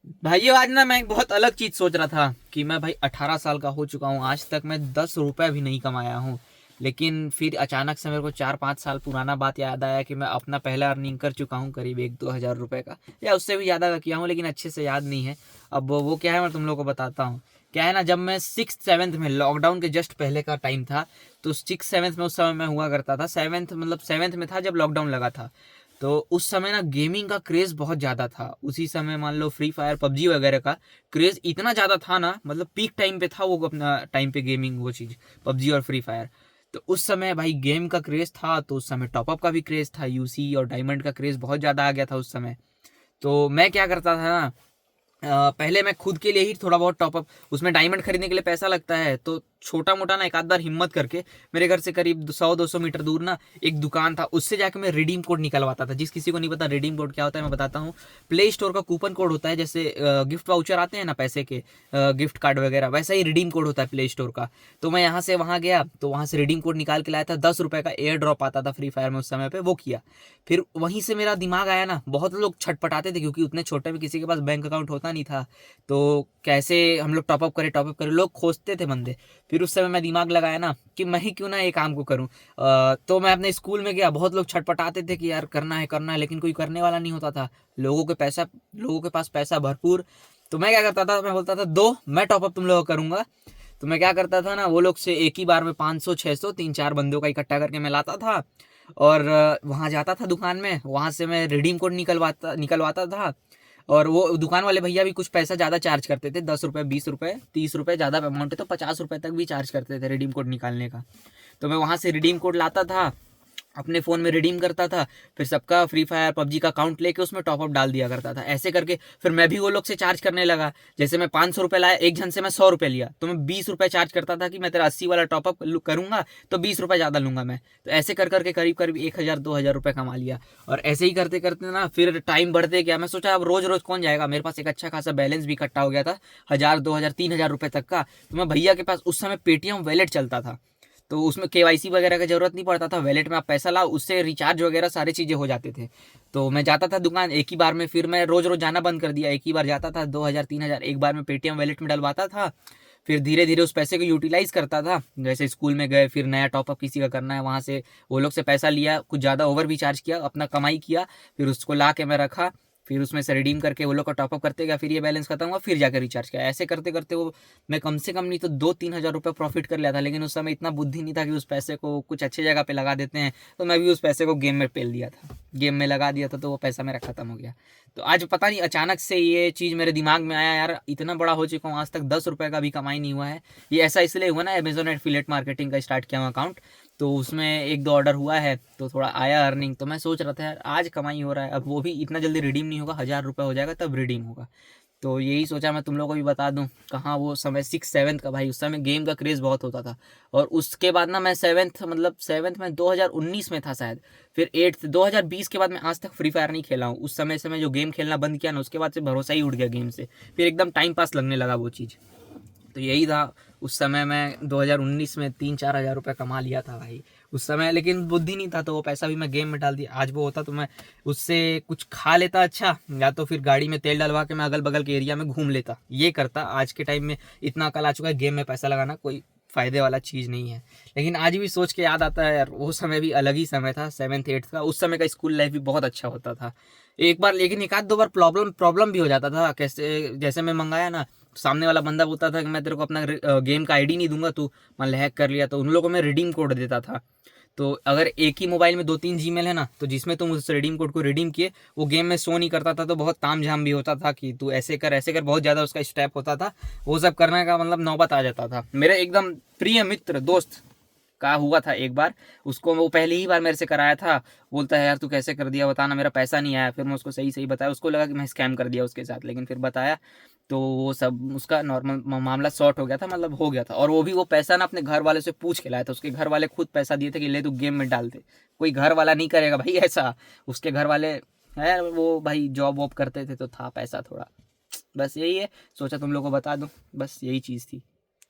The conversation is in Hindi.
भाइयों आज ना मैं एक बहुत अलग चीज सोच रहा था कि मैं भाई 18 साल का हो चुका हूँ, आज तक मैं 10 रुपए भी नहीं कमाया हूँ। लेकिन फिर अचानक से मेरे को 4-5 साल पुराना बात याद आया कि मैं अपना पहला अर्निंग कर चुका हूँ, करीब 1-2 हज़ार रुपए का, या उससे भी ज़्यादा का किया हूँ, लेकिन अच्छे से याद नहीं है। अब वो क्या है मैं तुम लोग को बताता हूँ। क्या है ना, जब मैं 6th 7th में, लॉकडाउन के जस्ट पहले का टाइम था, तो 6th 7th में उस समय मैं हुआ करता था। 7th मतलब 7th में था जब लॉकडाउन लगा था। तो उस समय ना गेमिंग का क्रेज बहुत ज़्यादा था। उसी समय मान लो फ्री फायर पबजी वगैरह का क्रेज इतना ज़्यादा था ना, मतलब पीक टाइम पे था वो अपना टाइम पे गेमिंग, वो चीज़ पबजी और फ्री फायर। तो उस समय भाई गेम का क्रेज था, तो उस समय टॉपअप का भी क्रेज था, यूसी और डायमंड का क्रेज बहुत ज़्यादा आ गया था उस समय। तो मैं क्या करता था ना, पहले मैं खुद के लिए ही थोड़ा बहुत टॉपअप, उसमें डायमंड खरीदने के लिए पैसा लगता है, तो छोटा मोटा ना एक आध बार हिम्मत करके मेरे घर से करीब 100-200 मीटर दूर ना एक दुकान था, उससे जाके मैं रिडीम कोड निकलवाता था। जिस किसी को नहीं पता रिडीम कोड क्या होता है मैं बताता हूँ। प्ले स्टोर का कूपन कोड होता है, जैसे गिफ्ट वाउचर आते हैं ना पैसे के, गिफ्ट कार्ड वगैरह, वैसा ही रिडीम कोड होता है प्ले स्टोर का। तो मैं यहाँ से वहाँ गया, तो वहाँ से रिडीम कोड निकाल के लाया था। 10 रुपए का एयर ड्रॉप आता था फ्री फायर में उस समय पे, वो किया। फिर वहीं से मेरा दिमाग आया ना, बहुत लोग छटपटाते थे क्योंकि उतने छोटे में किसी के पास बैंक अकाउंट होता नहीं था। तो कैसे हम लोग टॉपअप करें, लोग खोजते थे बंदे। फिर उस समय मैं दिमाग लगाया ना कि मैं ही क्यों ना ये काम को करूं। तो मैं अपने स्कूल में गया, बहुत लोग छटपटाते थे कि यार करना है, लेकिन कोई करने वाला नहीं होता था। लोगों के पास पैसा भरपूर। तो मैं क्या करता था, मैं बोलता था दो, मैं टॉपअप तुम लोगों को करूंगा। तो मैं क्या करता था ना, वो लोग से एक ही बार में 500 600 3-4 बंदों का इकट्ठा करके मैं लाता था। और वहाँ जाता था दुकान में, वहाँ से मैं रिडीम कोड निकलवाता था। और वो दुकान वाले भैया भी कुछ पैसा ज़्यादा चार्ज करते थे, 10 रुपये, 20 रुपये, 30 रुपये, ज़्यादा अमाउंट है तो 50 रुपये तक भी चार्ज करते थे रिडीम कोड निकालने का। तो मैं वहाँ से रिडीम कोड लाता था, अपने फ़ोन में रिडीम करता था। फिर सबका फ्री फायर पबजी का अकाउंट लेके उसमें टॉपअप डाल दिया करता था। ऐसे करके फिर मैं भी वो लोग से चार्ज करने लगा। जैसे मैं 500 रुपये लाया, एक जन से मैं 100 रुपये लिया, तो मैं 20 रुपये चार्ज करता था कि मैं तेरा 80 वाला टॉपअप करूंगा, तो 20 रुपये ज़्यादा लूंगा मैं। तो ऐसे कर करके करीब करीब 1,000-2,000 रुपये कमा लिया। और ऐसे ही करते करते ना फिर टाइम बढ़ते गया। मैं सोचा अब रोज रोज कौन जाएगा, मेरे पास एक अच्छा खासा बैलेंस भी इकट्ठा हो गया था, 1,000, 2,000, 3,000 रुपये तक का। तो मैं भैया के पास उस समय पेटीएम वैलेट चलता था, तो उसमें केवाईसी वगैरह का जरूरत नहीं पड़ता था। वैलेट में आप पैसा लाओ, उससे रिचार्ज वगैरह सारी चीज़ें हो जाते थे। तो मैं जाता था दुकान एक ही बार में, फिर मैं रोज रोज जाना बंद कर दिया। एक ही बार जाता था, 2,000 3,000 एक बार में पेटीएम वैलेट में डलवाता था। फिर धीरे धीरे उस पैसे को यूटिलाइज करता था। जैसे स्कूल में गए, फिर नया टॉपअप किसी का करना है, वहाँ से वो लोग से पैसा लिया, कुछ ज़्यादा ओवर भी चार्ज किया, अपना कमाई किया। फिर उसको ला के मैं रखा। फिर उसमें से रिडीम करके वो लोग का टॉपअप करते गया, फिर ये बैलेंस खत्म हुआ, फिर जाकर रिचार्ज किया। ऐसे करते करते वो मैं कम से कम नहीं तो 2-3 हज़ार रुपये प्रॉफिट कर लिया था। लेकिन उस समय इतना बुद्धि नहीं था कि उस पैसे को कुछ अच्छे जगह पे लगा देते हैं। तो मैं भी उस पैसे को गेम में पेल दिया था, गेम में लगा दिया था, तो वो पैसा मेरा खत्म हो गया। तो आज पता नहीं अचानक से ये चीज़ मेरे दिमाग में आया, यार इतना बड़ा हो चुका हूँ, आज तक 10 रुपये का भी कमाई नहीं हुआ है। ये ऐसा इसलिए हुआ ना, अमेजोन एफिलिएट मार्केटिंग का स्टार्ट किया हूँ अकाउंट, तो उसमें एक दो ऑर्डर हुआ है, तो थोड़ा आया अर्निंग। तो मैं सोच रहा था यार आज कमाई हो रहा है, अब वो भी इतना जल्दी रिडीम नहीं होगा, 1,000 रुपये हो जाएगा तब रिडीम होगा। तो यही सोचा मैं तुम लोगों को भी बता दूं। कहाँ वो समय 6-7 का, भाई उस समय गेम का क्रेज़ बहुत होता था। और उसके बाद ना मैं 7th मतलब 7th में 2019 में था शायद। फिर 8th 2020 के बाद मैं आज तक फ्री फायर नहीं खेला हूँ। उस समय से मैं जो गेम खेलना बंद किया ना, उसके बाद से भरोसा ही उड़ गया गेम से। फिर एकदम टाइम पास लगने लगा वो चीज़। तो यही था। उस समय मैं 2019 में 3-4 हज़ार रुपये कमा लिया था भाई उस समय, लेकिन बुद्धि नहीं था, तो वो पैसा भी मैं गेम में डाल दिया। आज वो होता तो मैं उससे कुछ खा लेता अच्छा, या तो फिर गाड़ी में तेल डलवा के मैं अगल बगल के एरिया में घूम लेता, ये करता। आज के टाइम में इतना अकल आ चुका है, गेम में पैसा लगाना कोई फायदे वाला चीज़ नहीं है। लेकिन आज भी सोच के याद आता है यार, वो समय भी अलग ही समय था 7th 8th का। उस समय का स्कूल लाइफ भी बहुत अच्छा होता था। एक बार, लेकिन एक आध दो बार प्रॉब्लम प्रॉब्लम भी हो जाता था। कैसे, जैसे मैं मंगाया ना, सामने वाला बंदा बोलता था कि मैं तेरे को अपना गेम का आईडी नहीं दूंगा, तू मान ले हैक कर लिया, तो उन लोगों को मैं रिडीम कोड देता था। तो अगर एक ही मोबाइल में 2-3 जीमेल है ना, तो जिसमें तुम उस रिडीम कोड को रिडीम किए, वो गेम में शो नहीं करता था, तो बहुत तामझाम भी होता था कि तू ऐसे कर, बहुत ज़्यादा उसका स्टेप होता था। वो सब करने का मतलब नौबत आ जाता था। मेरे एकदम प्रिय मित्र दोस्त का हुआ था एक बार, उसको वो पहली ही बार मेरे से कराया था। बोलता है यार तू कैसे कर दिया बताना, मेरा पैसा नहीं आया। फिर मैं उसको सही सही बताया, उसको लगा कि मैं स्कैम कर दिया उसके साथ, लेकिन फिर बताया तो वो सब उसका नॉर्मल मामला सॉर्ट हो गया था, मतलब हो गया था। और वो भी वो पैसा ना अपने घर वाले से पूछ के लाया था। उसके घर वाले खुद पैसा दिए थे कि ले तू गेम में डाल दे। कोई घर वाला नहीं करेगा भाई ऐसा। उसके घर वाले है वो भाई जॉब वॉब करते थे, तो था पैसा थोड़ा। बस यही है, सोचा तुम लोग को बता दूं, बस यही चीज़ थी।